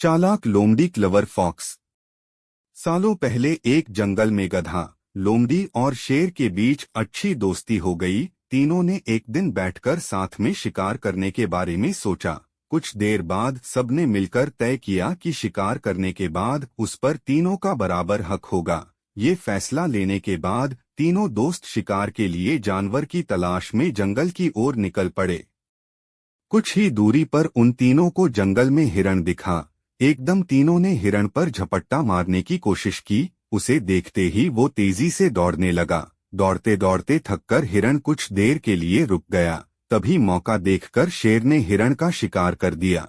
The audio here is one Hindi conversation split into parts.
चालाक लोमड़ी क्लेवर फॉक्स। सालों पहले एक जंगल में गधा, लोमड़ी और शेर के बीच अच्छी दोस्ती हो गई। तीनों ने एक दिन बैठकर साथ में शिकार करने के बारे में सोचा। कुछ देर बाद सबने मिलकर तय किया कि शिकार करने के बाद उस पर तीनों का बराबर हक होगा। ये फैसला लेने के बाद तीनों दोस्त शिकार के लिए जानवर की तलाश में जंगल की ओर निकल पड़े। कुछ ही दूरी पर उन तीनों को जंगल में हिरण दिखा। एकदम तीनों ने हिरण पर झपट्टा मारने की कोशिश की। उसे देखते ही वो तेजी से दौड़ने लगा। दौड़ते दौड़ते थककर हिरण कुछ देर के लिए रुक गया। तभी मौका देखकर शेर ने हिरण का शिकार कर दिया।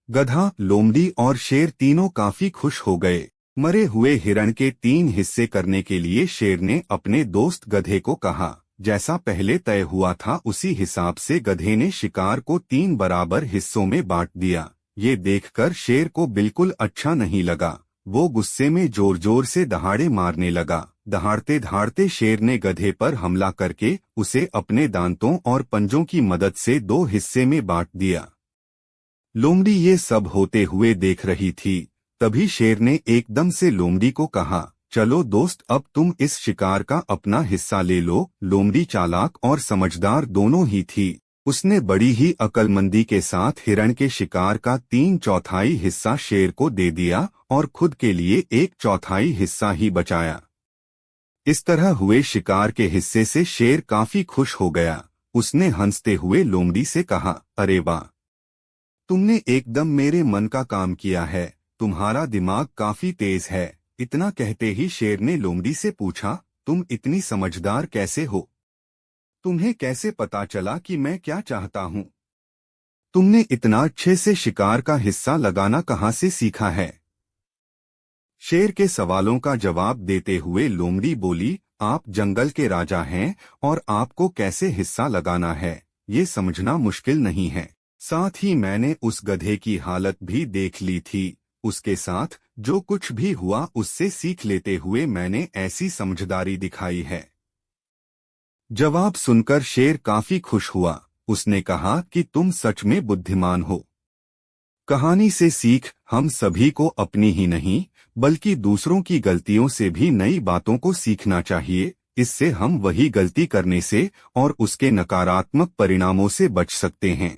गधा, लोमड़ी और शेर तीनों काफी खुश हो गए। मरे हुए हिरण के 3 हिस्से करने के लिए शेर ने अपने दोस्त गधे को कहा। जैसा पहले तय हुआ था उसी हिसाब से गधे ने शिकार को 3 बराबर हिस्सों में बांट दिया। ये देखकर शेर को बिल्कुल अच्छा नहीं लगा। वो गुस्से में जोर जोर से दहाड़े मारने लगा। दहाड़ते दहाड़ते शेर ने गधे पर हमला करके उसे अपने दांतों और पंजों की मदद से 2 हिस्से में बांट दिया। लोमड़ी ये सब होते हुए देख रही थी। तभी शेर ने एकदम से लोमड़ी को कहा, चलो दोस्त, अब तुम इस शिकार का अपना हिस्सा ले लो। लोमड़ी चालाक और समझदार दोनों ही थी। उसने बड़ी ही अक्लमंदी के साथ हिरण के शिकार का 3/4 हिस्सा शेर को दे दिया और खुद के लिए 1/4 हिस्सा ही बचाया। इस तरह हुए शिकार के हिस्से से शेर काफी खुश हो गया। उसने हंसते हुए लोमड़ी से कहा, अरे वाह, तुमने एकदम मेरे मन का काम किया है। तुम्हारा दिमाग काफी तेज है। इतना कहते ही शेर ने लोमड़ी से पूछा, तुम इतनी समझदार कैसे हो? तुम्हें कैसे पता चला कि मैं क्या चाहता हूँ? तुमने इतना अच्छे से शिकार का हिस्सा लगाना कहाँ से सीखा है? शेर के सवालों का जवाब देते हुए लोमड़ी बोली, आप जंगल के राजा हैं और आपको कैसे हिस्सा लगाना है ये समझना मुश्किल नहीं है। साथ ही मैंने उस गधे की हालत भी देख ली थी। उसके साथ जो कुछ भी हुआ उससे सीख लेते हुए मैंने ऐसी समझदारी दिखाई है। जवाब सुनकर शेर काफी खुश हुआ। उसने कहा कि तुम सच में बुद्धिमान हो। कहानी से सीख, हम सभी को अपनी ही नहीं बल्कि दूसरों की गलतियों से भी नई बातों को सीखना चाहिए। इससे हम वही गलती करने से और उसके नकारात्मक परिणामों से बच सकते हैं।